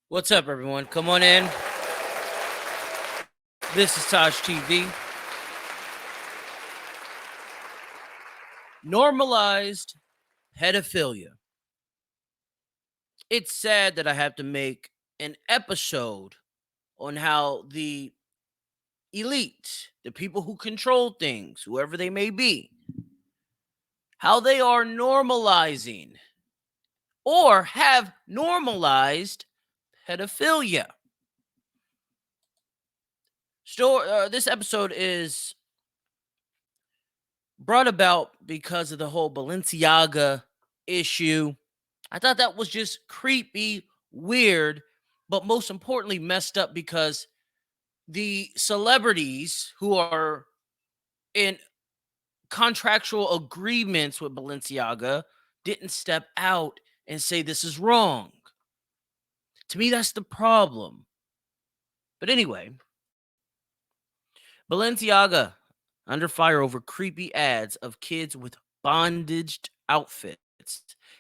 What's up, everyone? Come on in. This is TaijhTV. Normalized pedophilia. It's sad that I have to make an episode on how the elite, the people who control things, whoever they may be, how they are normalizing or have normalized pedophilia. This episode is brought about because of the whole Balenciaga issue. I thought that was just creepy, weird, but most importantly, messed up because the celebrities who are in contractual agreements with Balenciaga didn't step out and say this is wrong. To me, that's the problem. But anyway, Balenciaga under fire over creepy ads of kids with bondaged outfits.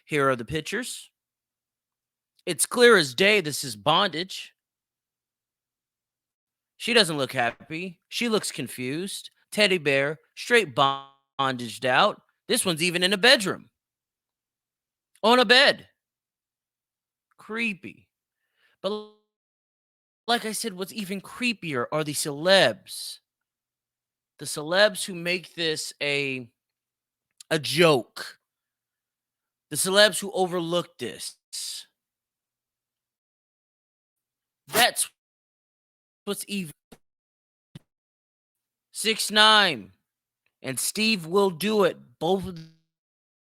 Here are the pictures. It's clear as day this is bondage. She doesn't look happy. She looks confused. Teddy bear, straight bondaged out. This one's even in a bedroom. On a bed. Creepy. But like I said, what's even creepier are the celebs. The celebs who make this a joke. The celebs who overlook this. That's what's even. 6ix9ine and Steve Will Do It. Both of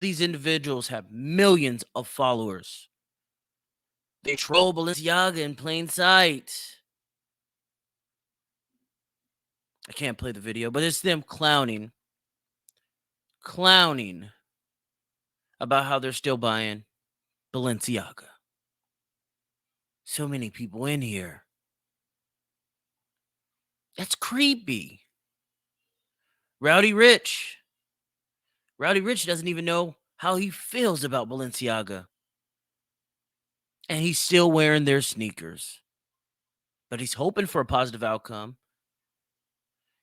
these individuals have millions of followers. They troll Balenciaga in plain sight. I can't play the video, but it's them clowning about how they're still buying Balenciaga. So many people in here. That's creepy. Rowdy Rich doesn't even know how he feels about Balenciaga. And he's still wearing their sneakers. But he's hoping for a positive outcome.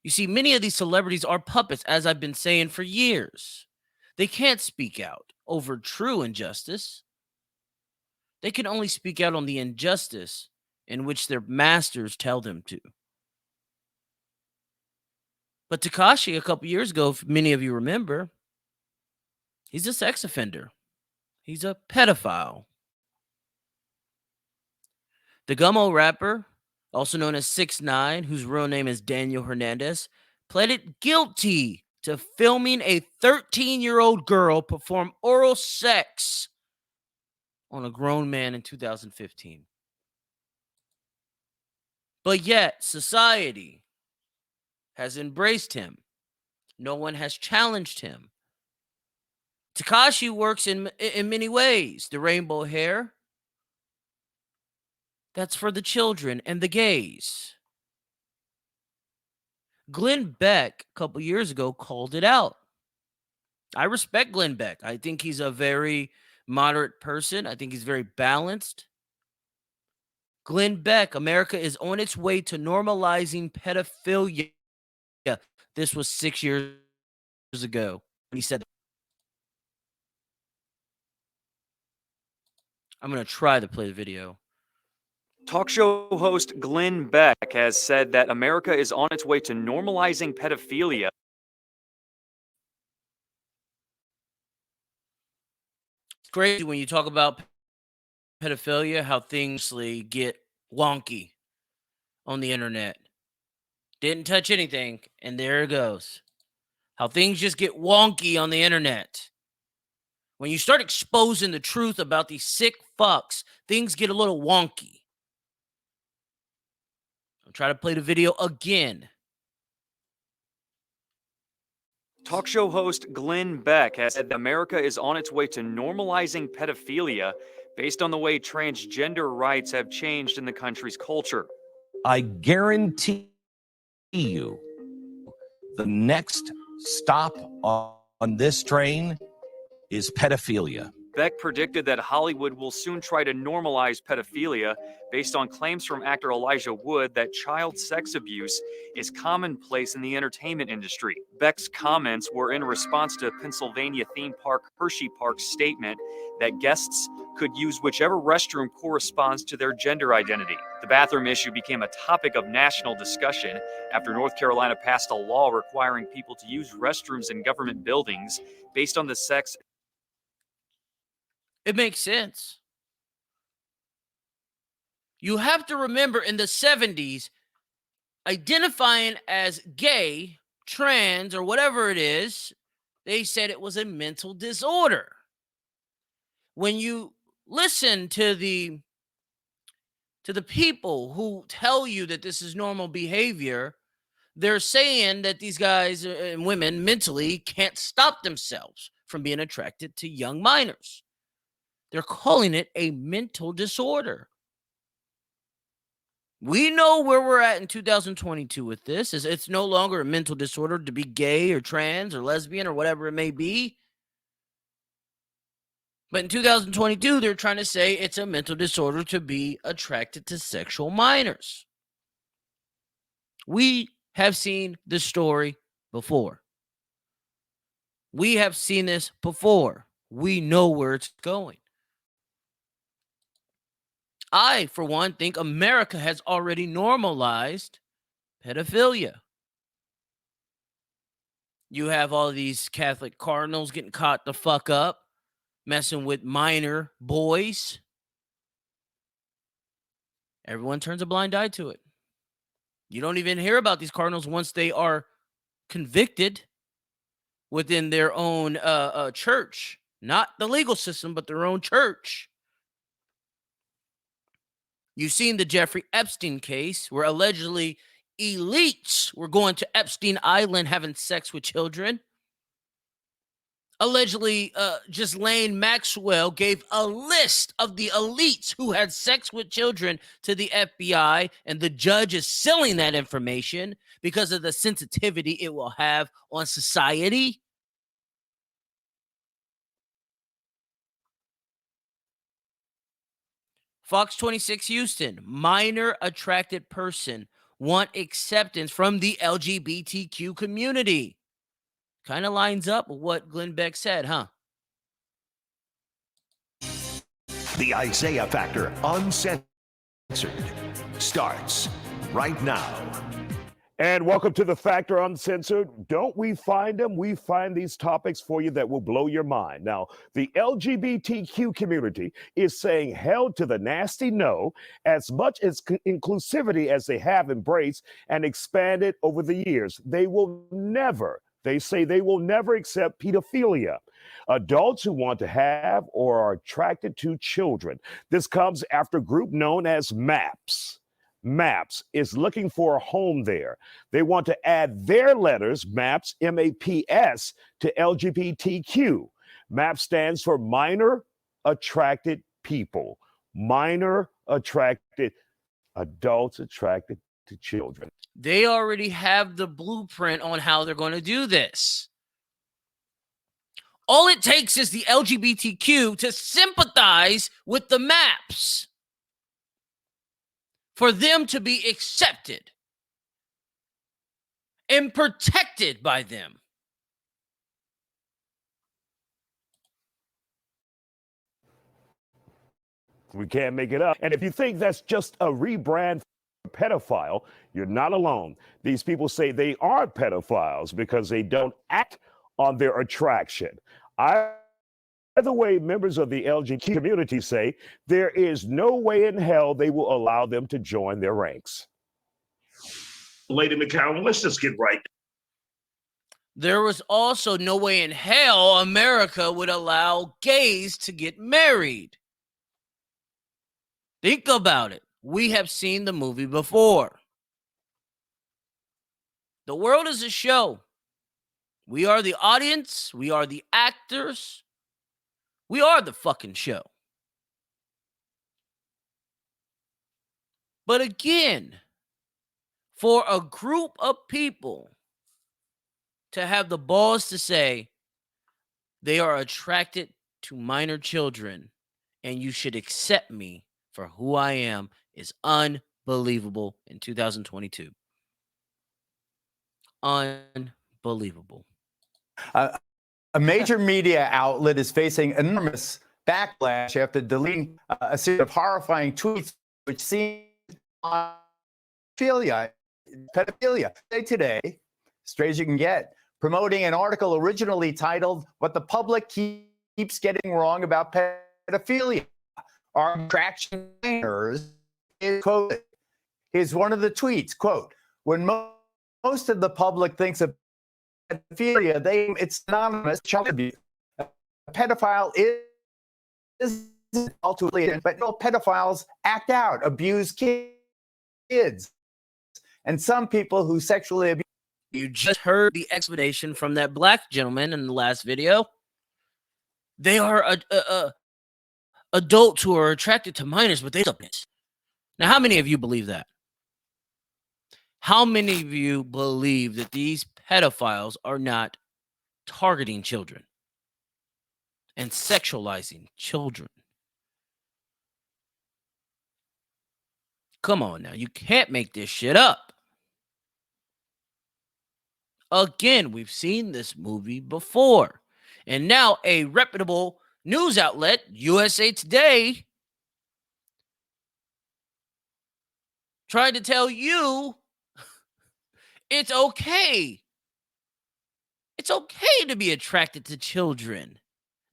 You see, many of these celebrities are puppets, as I've been saying for years. They can't speak out over true injustice. They can only speak out on the injustice in which their masters tell them to. But Tekashi, a couple years ago, if many of you remember, he's a sex offender. He's a pedophile. The Gummo rapper, also known as 6ix9ine, whose real name is Daniel Hernandez, pleaded guilty to filming a 13-year-old girl perform oral sex on a grown man in 2015. But yet, society has embraced him. No one has challenged him. Tekashi works in many ways. The rainbow hair, that's for the children and the gays. Glenn Beck, a couple years ago, called it out. I respect Glenn Beck. I think he's a very moderate person. I think he's very balanced. Glenn Beck, America is on its way to normalizing pedophilia. This was 6 years ago when he said that. I'm going to try to play the video. Talk show host Glenn Beck has said that America is on its way to normalizing pedophilia. It's crazy when you talk about pedophilia, how things get wonky on the internet. Didn't touch anything, and there it goes. How things just get wonky on the internet. When you start exposing the truth about these sick fucks, things get a little wonky. I'll try to play the video again. Talk show host Glenn Beck has said that America is on its way to normalizing pedophilia based on the way transgender rights have changed in the country's culture. I guarantee you the next stop on this train is pedophilia. Beck predicted that Hollywood will soon try to normalize pedophilia based on claims from actor Elijah Wood that child sex abuse is commonplace in the entertainment industry. Beck's comments were in response to Pennsylvania theme park Hershey Park's statement that guests could use whichever restroom corresponds to their gender identity. The bathroom issue became a topic of national discussion after North Carolina passed a law requiring people to use restrooms in government buildings based on the sex. It makes sense. You have to remember in the 70s, identifying as gay, trans, or whatever it is, they said it was a mental disorder. When you listen to the people who tell you that this is normal behavior, they're saying that these guys and women mentally can't stop themselves from being attracted to young minors. They're calling it a mental disorder. We know where we're at in 2022 with this. It's no longer a mental disorder to be gay or trans or lesbian or whatever it may be. But in 2022, they're trying to say it's a mental disorder to be attracted to sexual minors. We have seen this story before. We have seen this before. We know where it's going. I, for one, think America has already normalized pedophilia. You have all these Catholic cardinals getting caught the fuck up, messing with minor boys. Everyone turns a blind eye to it. You don't even hear about these cardinals once they are convicted within their own church. Not the legal system, but their own church. You've seen the Jeffrey Epstein case where allegedly elites were going to Epstein Island having sex with children. Allegedly, Ghislaine Maxwell gave a list of the elites who had sex with children to the FBI, and the judge is selling that information because of the sensitivity it will have on society. Fox 26 Houston, minor attracted person want acceptance from the LGBTQ community. Kind of lines up with what Glenn Beck said, huh? The Isaiah Factor Uncensored starts right now. And welcome to The Factor Uncensored. Don't we find them? We find these topics for you that will blow your mind. Now, the LGBTQ community is saying hell to the nasty no, as much as inclusivity as they have embraced and expanded over the years. They say they will never accept pedophilia, adults who want to have or are attracted to children. This comes after a group known as M.A.P. M.A.P is looking for a home there. They want to add their letters, M.A.P, M-A-P-S, to LGBTQ. M.A.P stands for Minor Attracted People. Minor attracted, adults attracted to children. They already have the blueprint on how they're going to do this. All it takes is the LGBTQ to sympathize with the M.A.Ps for them to be accepted and protected by them. We can't make it up. And if you think that's just a rebrand for pedophile, you're not alone. These people say they aren't pedophiles because they don't act on their attraction. Either way, members of the LGBT community say there is no way in hell they will allow them to join their ranks. Lady McCowan, let's just get right. There was also no way in hell America would allow gays to get married. Think about it. We have seen the movie before. The world is a show. We are the audience. We are the actors. We are the fucking show. But again, for a group of people to have the balls to say they are attracted to minor children and you should accept me for who I am is unbelievable in 2022. Unbelievable. A major media outlet is facing enormous backlash after deleting a series of horrifying tweets which seem pedophilia. Today, straight as you can get, promoting an article originally titled "What the Public Keeps Getting Wrong About Pedophilia." Our attraction minors is quoted. Here's one of the tweets, quote, "When most of the public thinks of pedophilia, it's anonymous child abuse. A pedophile is ultimately, but no pedophiles act out, abuse kids. And some people who sexually abuse." You just heard the explanation from that black gentleman in the last video. They are adults who are attracted to minors, but they don't. Now, how many of you believe that? How many of you believe that these pedophiles are not targeting children and sexualizing children? Come on now, you can't make this shit up. Again, we've seen this movie before. And now a reputable news outlet, USA Today, tried to tell you it's okay. It's okay to be attracted to children.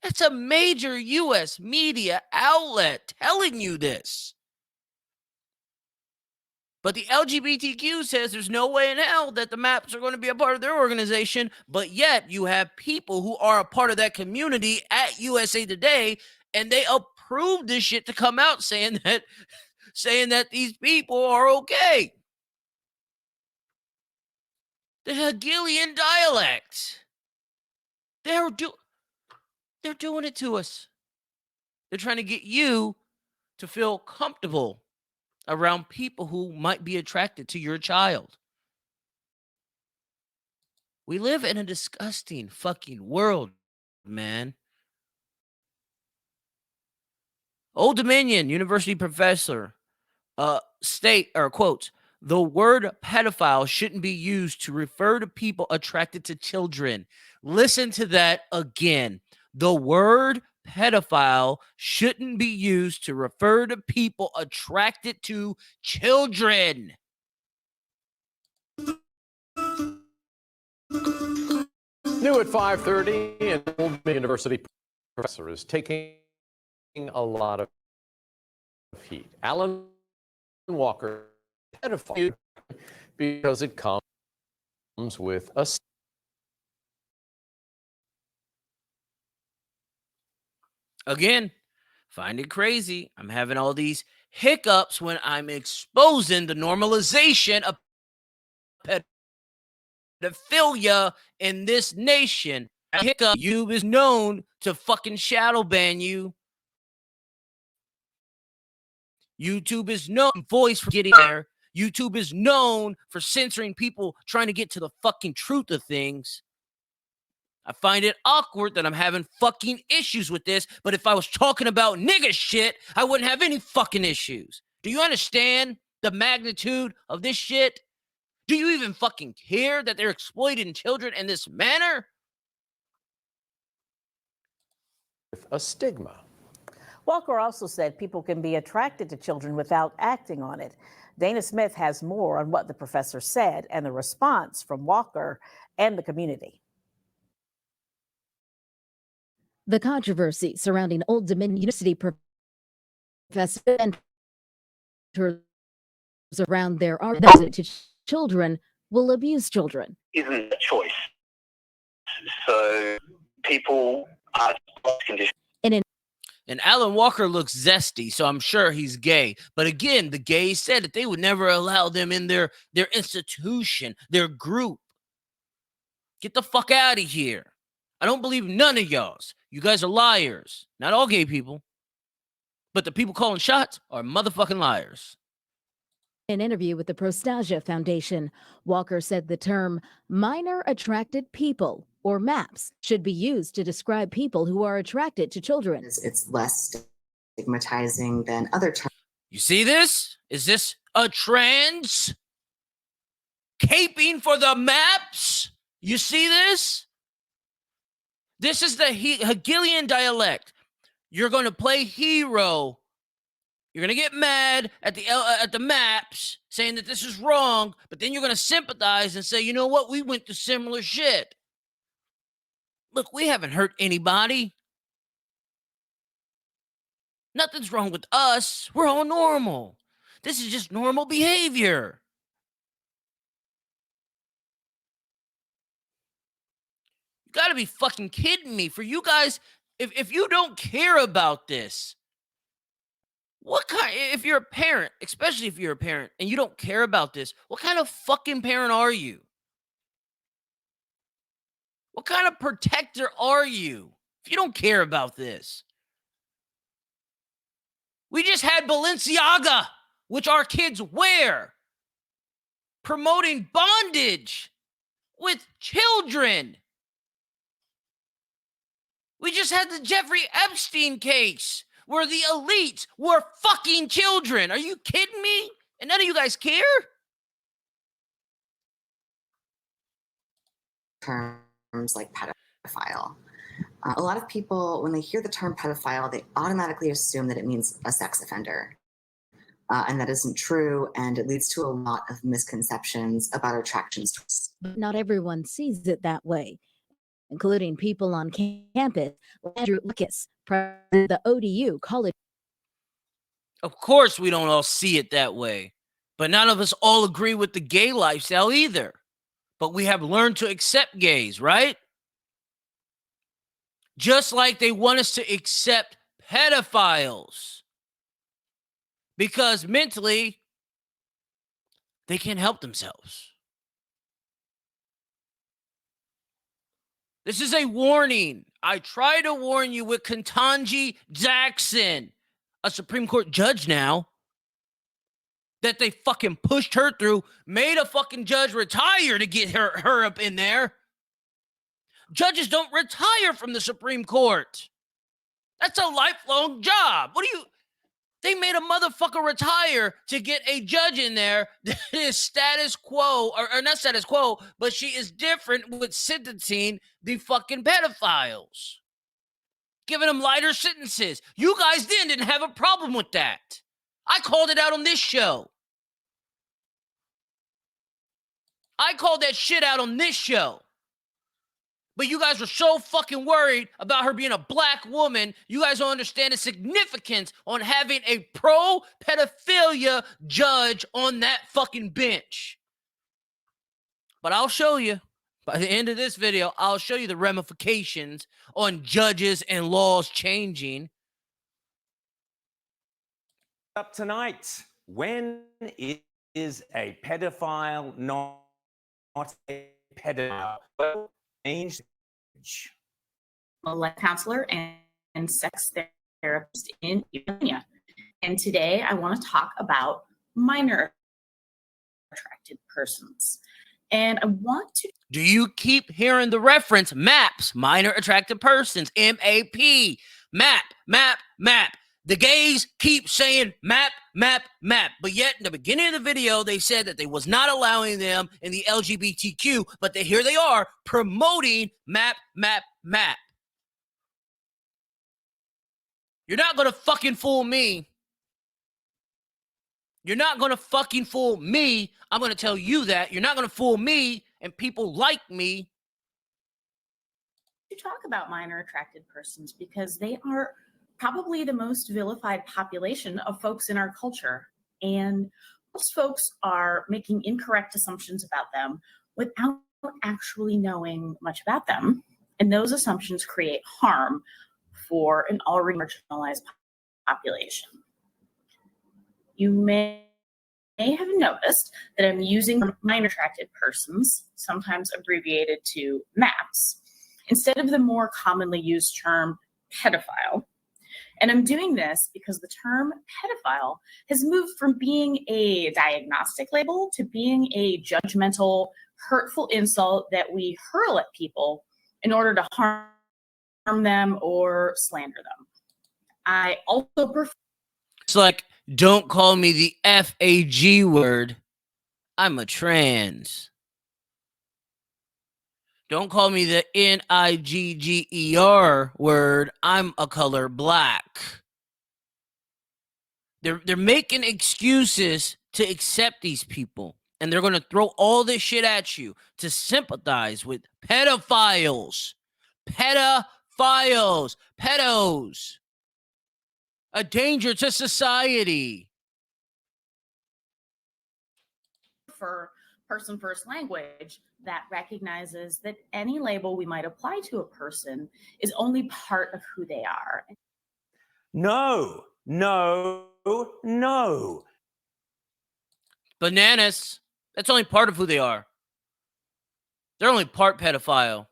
That's a major US media outlet telling you this. But the LGBTQ says there's no way in hell that the MAPs are going to be a part of their organization. But yet you have people who are a part of that community at USA Today, and they approved this shit to come out saying that these people are okay. The Hegelian dialect. They're doing it to us. They're trying to get you to feel comfortable around people who might be attracted to your child. We live in a disgusting fucking world, man. Old Dominion University professor quotes, "The word pedophile shouldn't be used to refer to people attracted to children." Listen to that again. The word pedophile shouldn't be used to refer to people attracted to children. New at 5:30, an Old University professor is taking a lot of heat. Alan Walker, pedophile, because it comes with a... Again, find it crazy. I'm having all these hiccups when I'm exposing the normalization of pedophilia in this nation. Hiccup. YouTube is known to fucking shadow ban you. YouTube is known voice for getting there. YouTube is known for censoring people trying to get to the fucking truth of things. I find it awkward that I'm having fucking issues with this, but if I was talking about nigga shit, I wouldn't have any fucking issues. Do you understand the magnitude of this shit? Do you even fucking care that they're exploiting children in this manner? With a stigma. Walker also said people can be attracted to children without acting on it. Dana Smith has more on what the professor said and the response from Walker and the community. The controversy surrounding Old Dominion University professors and around their argument to children will abuse children. Isn't a choice. So people are conditioned. And Alan Walker looks zesty, so I'm sure he's gay. But again, the gays said that they would never allow them in their institution, their group. Get the fuck out of here. I don't believe none of y'all's. You guys are liars. Not all gay people. But the people calling shots are motherfucking liars. In an interview with the Prostasia Foundation, Walker said the term minor attracted people or MAPs should be used to describe people who are attracted to children. It's less stigmatizing than other terms. You see this? Is this a trans? Caping for the MAPs? You see this? This is the Hegelian dialect. You're going to play hero. You're going to get mad at the MAPs saying that this is wrong, but then you're going to sympathize and say, you know what? We went through similar shit. Look, we haven't hurt anybody. Nothing's wrong with us. We're all normal. This is just normal behavior. You gotta be fucking kidding me. For you guys, if you don't care about this, what kind, if you're a parent, especially if you're a parent and you don't care about this, what kind of fucking parent are you? What kind of protector are you if you don't care about this? We just had Balenciaga, which our kids wear, promoting bondage with children. We just had the Jeffrey Epstein case where the elites were fucking children. Are you kidding me? And none of you guys care? Terms like pedophile. A lot of people, when they hear the term pedophile, they automatically assume that it means a sex offender. And that isn't true, and it leads to a lot of misconceptions about attractions. But not everyone sees it that way, including people on campus. Andrew Lucas, president of the ODU College. Of course we don't all see it that way, but none of us all agree with the gay lifestyle either. But we have learned to accept gays, right? Just like they want us to accept pedophiles. Because mentally, they can't help themselves. This is a warning. I try to warn you with Ketanji Jackson, a Supreme Court judge now, that they fucking pushed her through, made a fucking judge retire to get her up in there. Judges don't retire from the Supreme Court. That's a lifelong job. They made a motherfucker retire to get a judge in there that is status quo, or not status quo, but she is different with sentencing the fucking pedophiles. Giving them lighter sentences. You guys didn't have a problem with that. I called it out on this show. I called that shit out on this show. But you guys were so fucking worried about her being a black woman, you guys don't understand the significance on having a pro-pedophilia judge on that fucking bench. But I'll show you, by the end of this video, I'll show you the ramifications on judges and laws changing. Up tonight, when is a pedophile not a pedophile? Well, a life counselor and sex therapist in Virginia. And today I want to talk about minor attracted persons. And I want to... Do you keep hearing the reference MAPs, minor attracted persons, M.A.P, MAP. The gays keep saying MAP. But yet in the beginning of the video, they said that they was not allowing them in the LGBTQ, but here they are promoting MAP. You're not going to fucking fool me. You're not going to fucking fool me. I'm going to tell you that. You're not going to fool me and people like me. To talk about minor attracted persons because they are probably the most vilified population of folks in our culture. And most folks are making incorrect assumptions about them without actually knowing much about them. And those assumptions create harm for an already marginalized population. You may have noticed that I'm using minor attracted persons, sometimes abbreviated to MAPs, instead of the more commonly used term pedophile. And I'm doing this because the term pedophile has moved from being a diagnostic label to being a judgmental, hurtful insult that we hurl at people in order to harm them or slander them. I also prefer. It's like, don't call me the FAG word. I'm a trans. Don't call me the NIGGER word. I'm a color black. They're making excuses to accept these people. And they're going to throw all this shit at you to sympathize with pedophiles. Pedophiles. Pedos. A danger to society. For person first language that recognizes that any label we might apply to a person is only part of who they are. No, no, no. Bananas. That's only part of who they are. They're only part pedophile.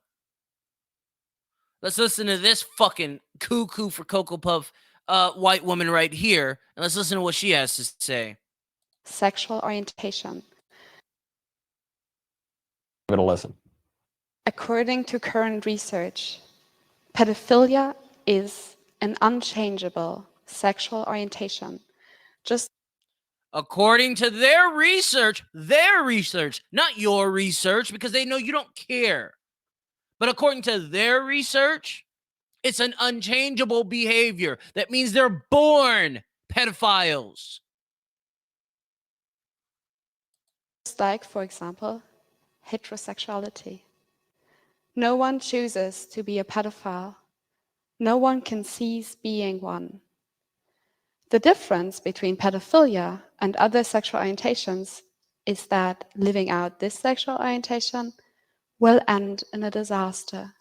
Let's listen to this fucking cuckoo for Cocoa Puff white woman right here, and let's listen to what she has to say. Sexual orientation. Give it a listen. According to current research, pedophilia is an unchangeable sexual orientation. Just according to their research, not your research, because they know you don't care. But according to their research, it's an unchangeable behavior. That means they're born pedophiles. like, for example, heterosexuality. No one chooses to be a pedophile. No one can cease being one. The difference between pedophilia and other sexual orientations is that living out this sexual orientation will end in a disaster.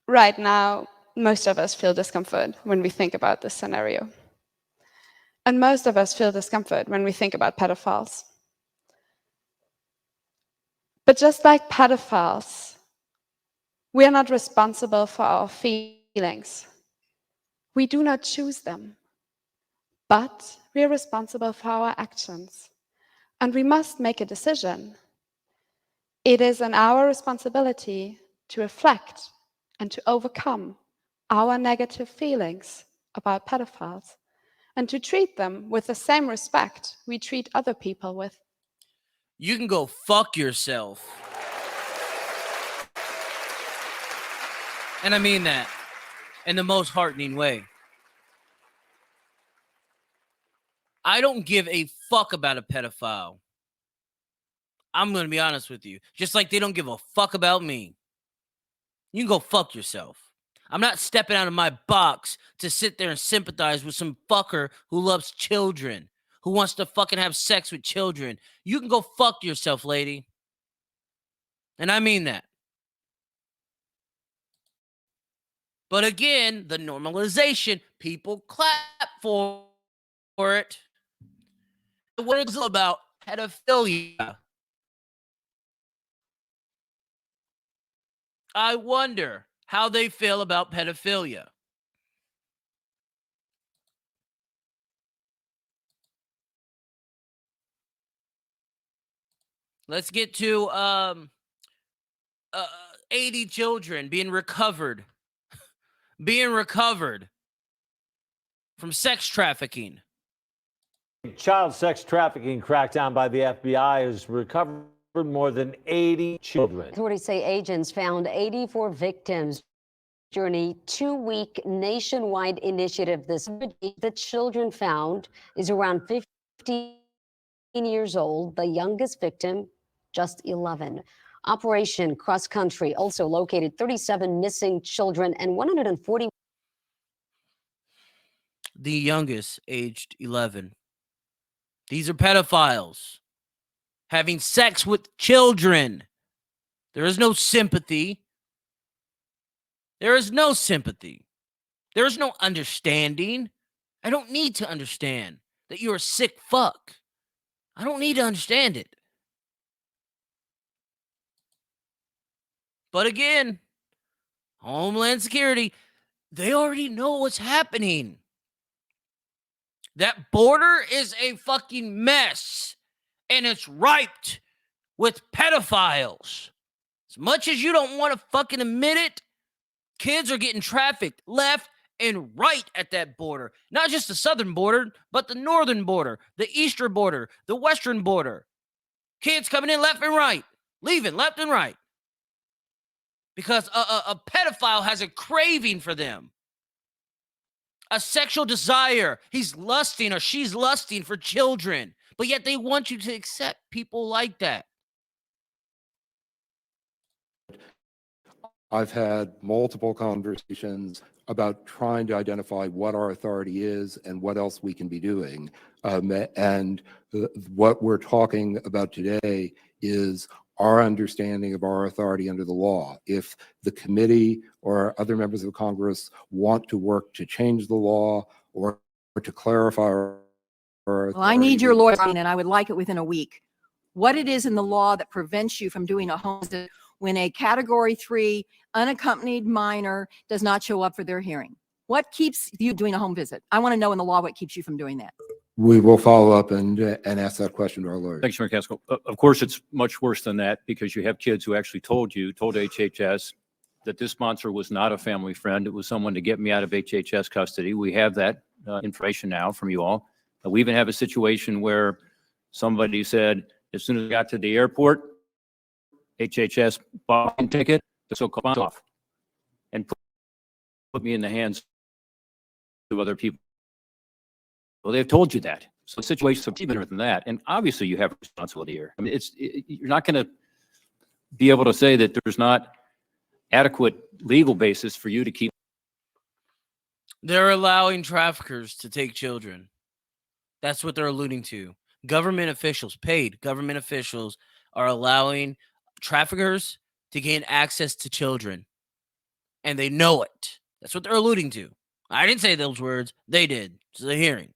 Right now, most of us feel discomfort when we think about this scenario. And most of us feel discomfort when we think about pedophiles. But just like pedophiles, we are not responsible for our feelings. We do not choose them, but we are responsible for our actions. And we must make a decision. It is in our responsibility to reflect and to overcome our negative feelings about pedophiles and to treat them with the same respect we treat other people with. You can go fuck yourself. And I mean that in the most heartening way. I don't give a fuck about a pedophile. I'm going to be honest with you. Just like they don't give a fuck about me. You can go fuck yourself. I'm not stepping out of my box to sit there and sympathize with some fucker who loves children, who wants to fucking have sex with children. You can go fuck yourself, lady. And I mean that. But again, the normalization, people clap for it. What is it about pedophilia? I wonder how they feel about pedophilia. Let's get to 80 children being recovered from sex trafficking. Child sex trafficking crackdown by the FBI has recovered more than 80 children. Authorities say agents found 84 victims during a 2-week nationwide initiative. The children found is around 15 years old. The youngest victim, just 11. Operation Cross Country also located 37 missing children and 140. The youngest, aged 11. These are pedophiles having sex with children. There is no sympathy. There is no sympathy. There is no understanding. I don't need to understand that you're a sick fuck. I don't need to understand it. But again, Homeland Security, they already know what's happening. That border is a fucking mess, and it's ripe with pedophiles. As much as you don't want to fucking admit it, kids are getting trafficked left and right at that border. Not just the southern border, but the northern border, the eastern border, the western border. Kids coming in left and right, leaving left and right. Because a pedophile has a craving for them. A sexual desire. He's lusting or she's lusting for children. But yet they want you to accept people like that. I've had multiple conversations about trying to identify what our authority is and what else we can be doing. What we're talking about today is our understanding of our authority under the law. If the committee or other members of Congress want to work to change the law or to clarify our Well, I need your lawyer, and I would like it within a week. What it is in the law that prevents you from doing a home visit when a Category 3 unaccompanied minor does not show up for their hearing? What keeps you doing a home visit? I want to know in the law what keeps you from doing that. We will follow up and ask that question to our lawyers. Thanks, Chairman Casco. Of course, it's much worse than that because you have kids who actually told HHS that this sponsor was not a family friend. It was someone to get me out of HHS custody. We have that information now from you all. We even have a situation where somebody said, as soon as I got to the airport, HHS bought a ticket, the so-called off, and put me in the hands of other people. Well, they've told you that. So the situation is even better than that. And obviously you have a responsibility here. I mean, you're not going to be able to say that there's not adequate legal basis for you to keep. They're allowing traffickers to take children. That's what they're alluding to. Government officials, paid government officials, are allowing traffickers to gain access to children. And they know it. That's what they're alluding to. I didn't say those words. They did. It's a hearing.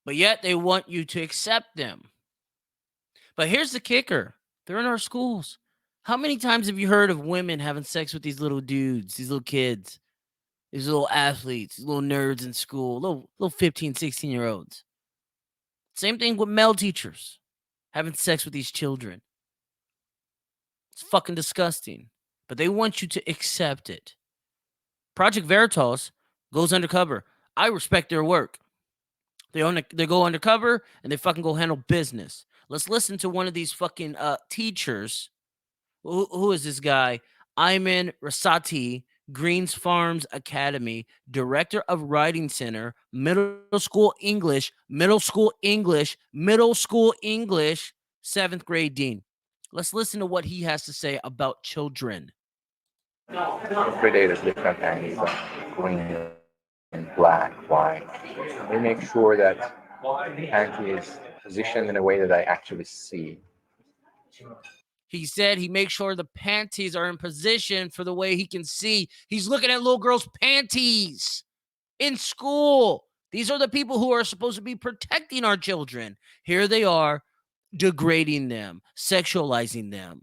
But yet they want you to accept them. But here's the kicker. They're in our schools. How many times have you heard of women having sex with these little dudes, these little kids, these little athletes, these little nerds in school, little 15, 16-year-olds? Same thing with male teachers having sex with these children. It's fucking disgusting. But they want you to accept it. Project Veritas goes undercover. I respect their work. They go undercover and they fucking go handle business. Let's listen to one of these fucking teachers. Who is this guy? Ayman Rasati, Greens Farms Academy, Director of Writing Center, Middle School English, 7th grade dean. Let's listen to what he has to say about children. Every day there's different panties, green and black, white. We make sure that the panty is positioned in a way that I actually see. He said he makes sure the panties are in position for the way he can see. He's looking at little girls' panties in school. These are the people who are supposed to be protecting our children. Here they are degrading them, sexualizing them,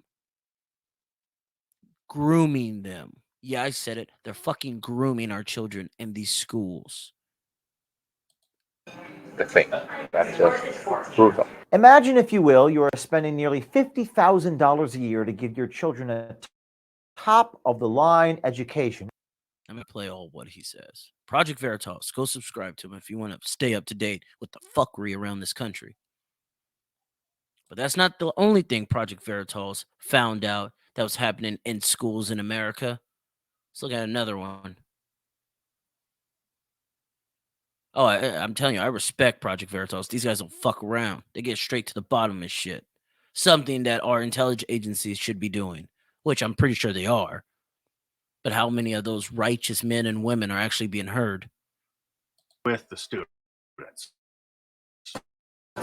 grooming them. Yeah, I said it. They're fucking grooming our children in these schools. The thing. That's just brutal. Imagine, if you will, you are spending nearly $50,000 a year to give your children a top-of-the-line education. I'm going to play all what he says. Project Veritas. Go subscribe to him if you want to stay up to date with the fuckery around this country. But that's not the only thing Project Veritas found out that was happening in schools in America. Let's look at another one. Oh, I'm telling you, I respect Project Veritas. These guys don't fuck around. They get straight to the bottom of shit. Something that our intelligence agencies should be doing, which I'm pretty sure they are. But how many of those righteous men and women are actually being heard? With the students.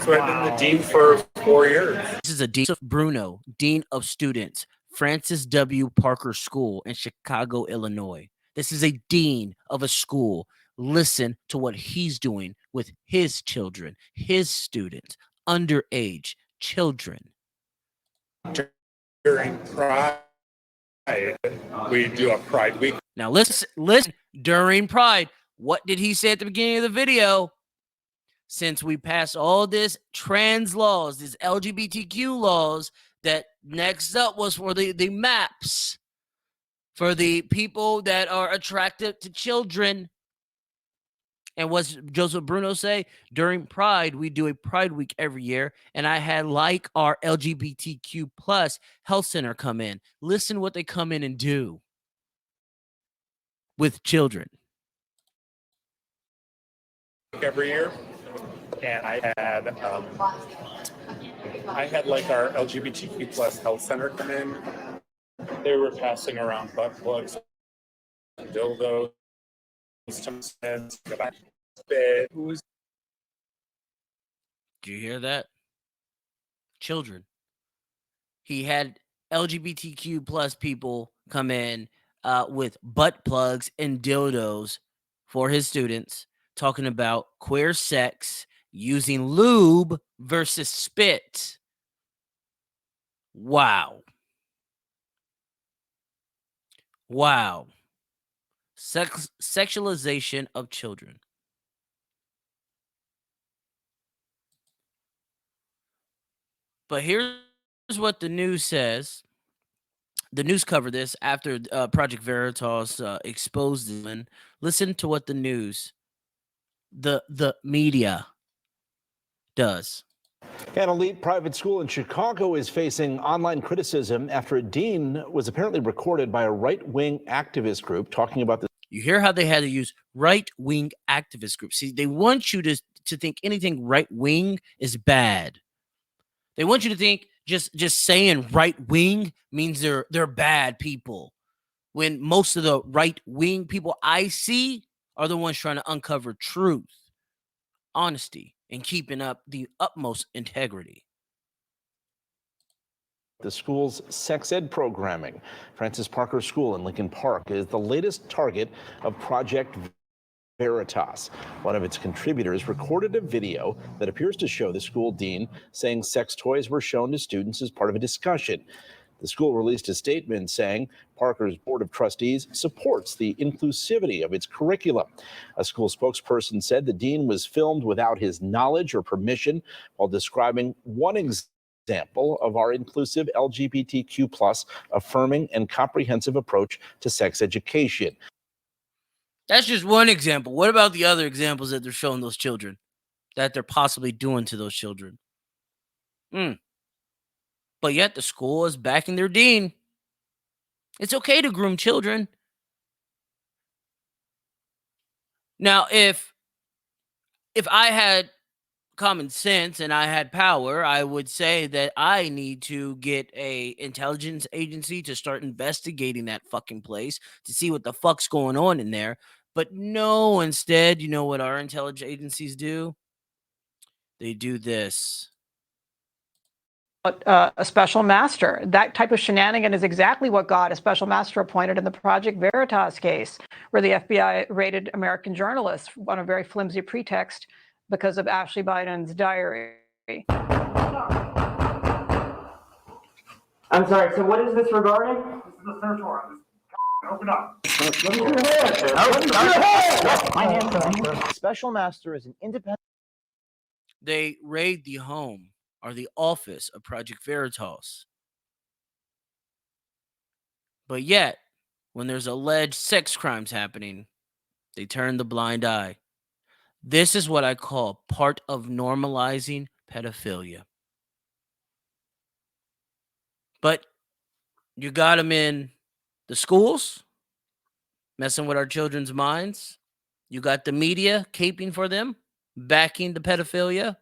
So I've been the dean for 4 years. This is a Dean Bruno, Dean of Students, Francis W. Parker School in Chicago, Illinois. This is a dean of a school. Listen to what he's doing with his children, his students, underage children. During Pride, we do a Pride Week. Now listen, during Pride, what did he say at the beginning of the video? Since we passed all this trans laws, these LGBTQ laws, that next up was for the MAPs, for the people that are attracted to children. And what's Joseph Bruno say? During Pride, we do a Pride Week every year, and I had like our LGBTQ plus health center come in. Listen what they come in and do with children. Every year, and I had like our LGBTQ plus health center come in. They were passing around butt plugs, dildos, Do you hear that? Children. He had LGBTQ plus people come in with butt plugs and dildos for his students, talking about queer sex, using lube versus spit. Wow. Wow. Sexualization of children. But here's what the news says. The news covered this after Project Veritas exposed them. Listen to what the news, the media does. An elite private school in Chicago is facing online criticism after a dean was apparently recorded by a right-wing activist group talking about the. You hear how they had to use right-wing activist groups. See, they want you to think anything right-wing is bad. They want you to think just saying right-wing means they're bad people. When most of the right-wing people I see are the ones trying to uncover truth, honesty, and keeping up the utmost integrity. The school's sex ed programming. Francis Parker School in Lincoln Park is the latest target of Project Veritas. One of its contributors recorded a video that appears to show the school dean saying sex toys were shown to students as part of a discussion. The school released a statement saying Parker's Board of Trustees supports the inclusivity of its curriculum. A school spokesperson said the dean was filmed without his knowledge or permission while describing one example of our inclusive LGBTQ plus affirming and comprehensive approach to sex education. That's just one example. What about the other examples that they're showing those children, that they're possibly doing to those children? But yet the school is backing their dean. It's okay to groom children. Now, if I had common sense and I had power, I would say that I need to get a intelligence agency to start investigating that fucking place to see what the fuck's going on in there. But no, instead, you know what our intelligence agencies do? They do this. A special master. That type of shenanigan is exactly what got a special master appointed in the Project Veritas case, where the FBI raided American journalists on a very flimsy pretext because of Ashley Biden's diary. I'm sorry, so what is this regarding? This is the search warrant. Open up. Let me My hands. Special master is an independent. They raid the home or the office of Project Veritas. But yet, when there's alleged sex crimes happening, they turn the blind eye. This is what I call part of normalizing pedophilia. But you got them in the schools, messing with our children's minds. You got the media caping for them, backing the pedophilia.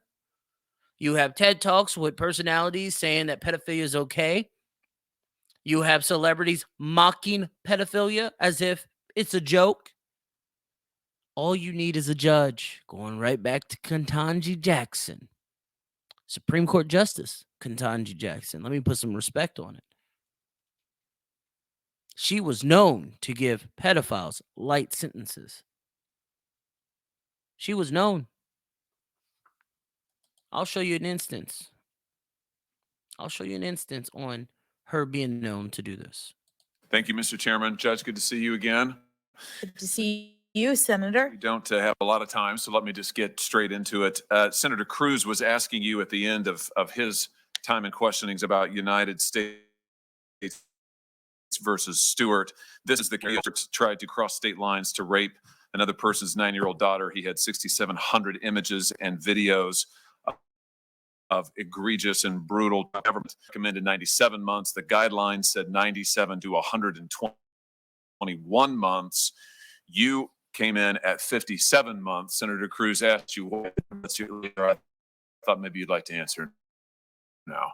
You have TED Talks with personalities saying that pedophilia is okay. You have celebrities mocking pedophilia as if it's a joke. All you need is a judge. Going right back to Ketanji Jackson. Supreme Court Justice Ketanji Jackson. Let me put some respect on it. She was known to give pedophiles light sentences. She was known. I'll show you an instance. I'll show you an instance on her being known to do this. Thank you, Mr. Chairman. Judge, good to see you again. Good to see you, Senator. We don't have a lot of time, so let me just get straight into it. Senator Cruz was asking you at the end of his time and questionings about United States versus Stewart. This is the case that tried to cross state lines to rape another person's 9-year-old daughter. He had 6,700 images and videos of egregious and brutal. Government recommended 97 months. The guidelines said 97 to 121 months. You came in at 57 months. Senator Cruz asked you what. I thought maybe you'd like to answer now.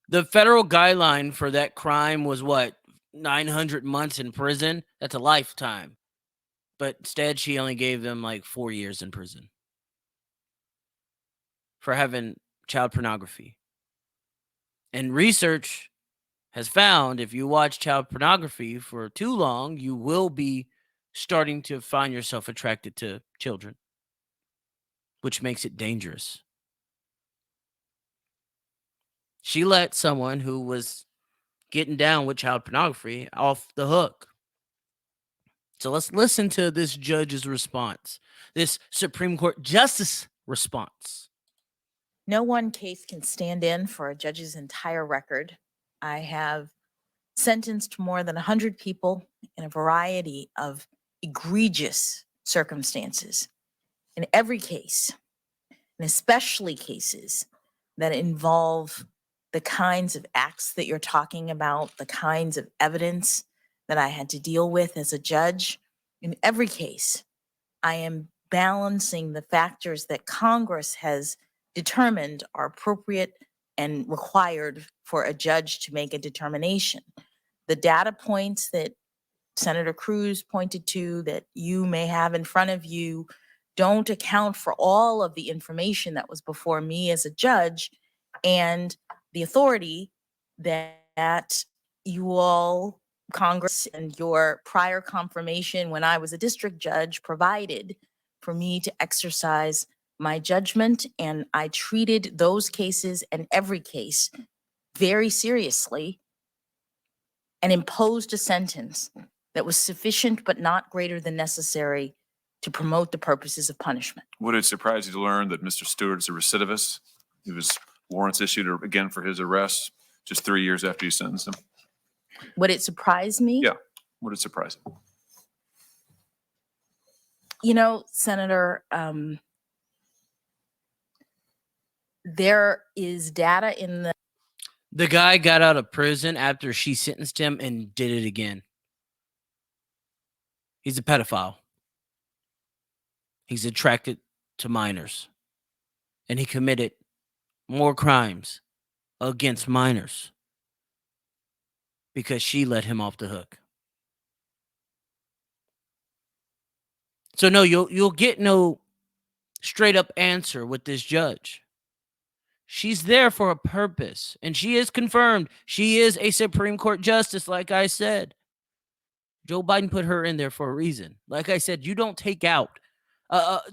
The federal guideline for that crime was what? 900 months in prison? That's a lifetime. But instead, she only gave them like 4 years in prison for having child pornography. And research has found if you watch child pornography for too long, you will be starting to find yourself attracted to children, which makes it dangerous. She let someone who was getting down with child pornography off the hook. So let's listen to this judge's response, this Supreme Court justice response. No one case can stand in for a judge's entire record. I have sentenced more than 100 people in a variety of egregious circumstances. In every case, and especially cases that involve the kinds of acts that you're talking about, the kinds of evidence that I had to deal with as a judge, in every case, I am balancing the factors that Congress has determined are appropriate and required for a judge to make a determination. The data points that Senator Cruz pointed to that you may have in front of you don't account for all of the information that was before me as a judge and the authority that you all, Congress, and your prior confirmation when I was a district judge provided for me to exercise my judgment. And I treated those cases and every case very seriously and imposed a sentence that was sufficient but not greater than necessary to promote the purposes of punishment. Would it surprise you to learn that Mr. Stewart is a recidivist? He was warrants issued again for his arrest just 3 years after you sentenced him. Would it surprise me? Yeah, would it surprise you? You know, Senator, there is data in The guy got out of prison after she sentenced him and did it again. He's a pedophile. He's attracted to minors. And he committed more crimes against minors because she let him off the hook. So no, you'll get no straight up answer with this judge. She's there for a purpose, and she is confirmed. She is a Supreme Court justice, like I said. Joe Biden put her in there for a reason. Like I said, you don't take out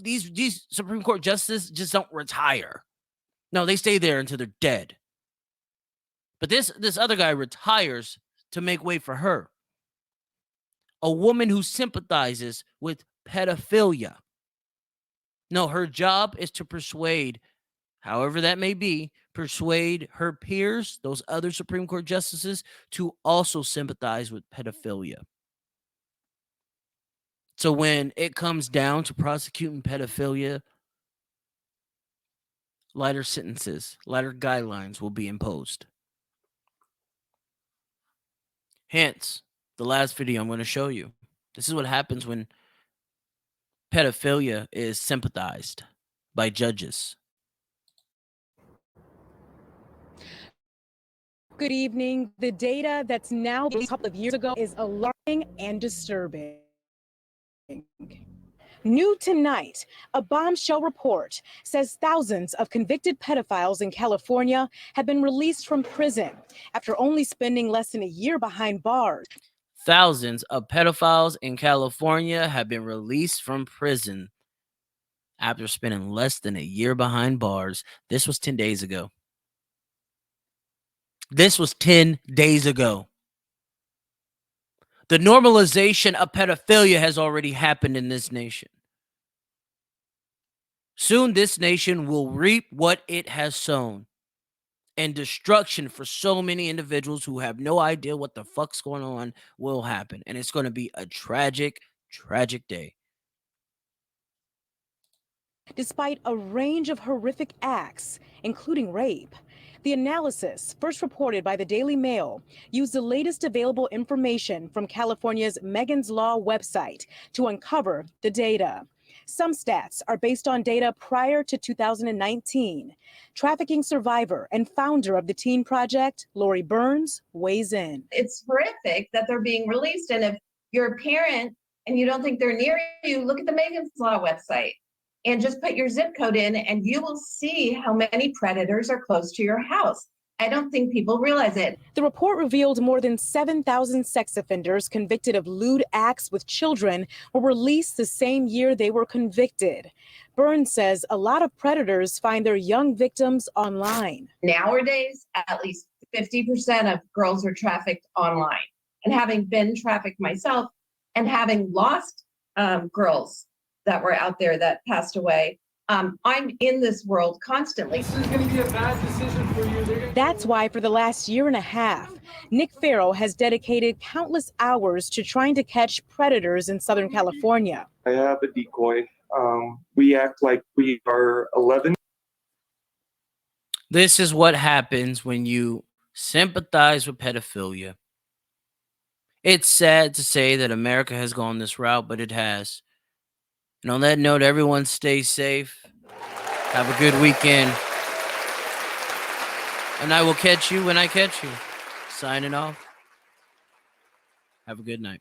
these Supreme Court justices just don't retire. No, they stay there until they're dead. But this other guy retires to make way for her. A woman who sympathizes with pedophilia. No, her job is to persuade, however that may be, persuade her peers, those other Supreme Court justices, to also sympathize with pedophilia. So when it comes down to prosecuting pedophilia, lighter sentences, lighter guidelines will be imposed. Hence, the last video I'm going to show you. This is what happens when pedophilia is sympathized by judges. Good evening. The data that's now a couple of years ago is alarming and disturbing. New tonight, a bombshell report says thousands of convicted pedophiles in California have been released from prison after only spending less than a year behind bars. Thousands of pedophiles in California have been released from prison after spending less than a year behind bars. This was 10 days ago. This was 10 days ago. The normalization of pedophilia has already happened in this nation. Soon this nation will reap what it has sown, and destruction for so many individuals who have no idea what the fuck's going on will happen. And it's going to be a tragic, tragic day. Despite a range of horrific acts, including rape, the analysis, first reported by the Daily Mail, used the latest available information from California's Megan's Law website to uncover the data. Some stats are based on data prior to 2019. Trafficking survivor and founder of the Teen Project, Lori Burns, weighs in. It's horrific that they're being released. And if you're a parent and you don't think they're near you, look at the Megan's Law website and just put your zip code in and you will see how many predators are close to your house. I don't think people realize it. The report revealed more than 7,000 sex offenders convicted of lewd acts with children were released the same year they were convicted. Burns says a lot of predators find their young victims online. Nowadays, at least 50% of girls are trafficked online. And having been trafficked myself and having lost girls that were out there that passed away, I'm in this world constantly. This is going to be a bad decision for you. That's why for the last year and a half, Nick Farrell has dedicated countless hours to trying to catch predators in Southern California. I have a decoy. We act like we are 11. This is what happens when you sympathize with pedophilia. It's sad to say that America has gone this route, but it has. And on that note, everyone stay safe. Have a good weekend. And I will catch you when I catch you. Signing off. Have a good night.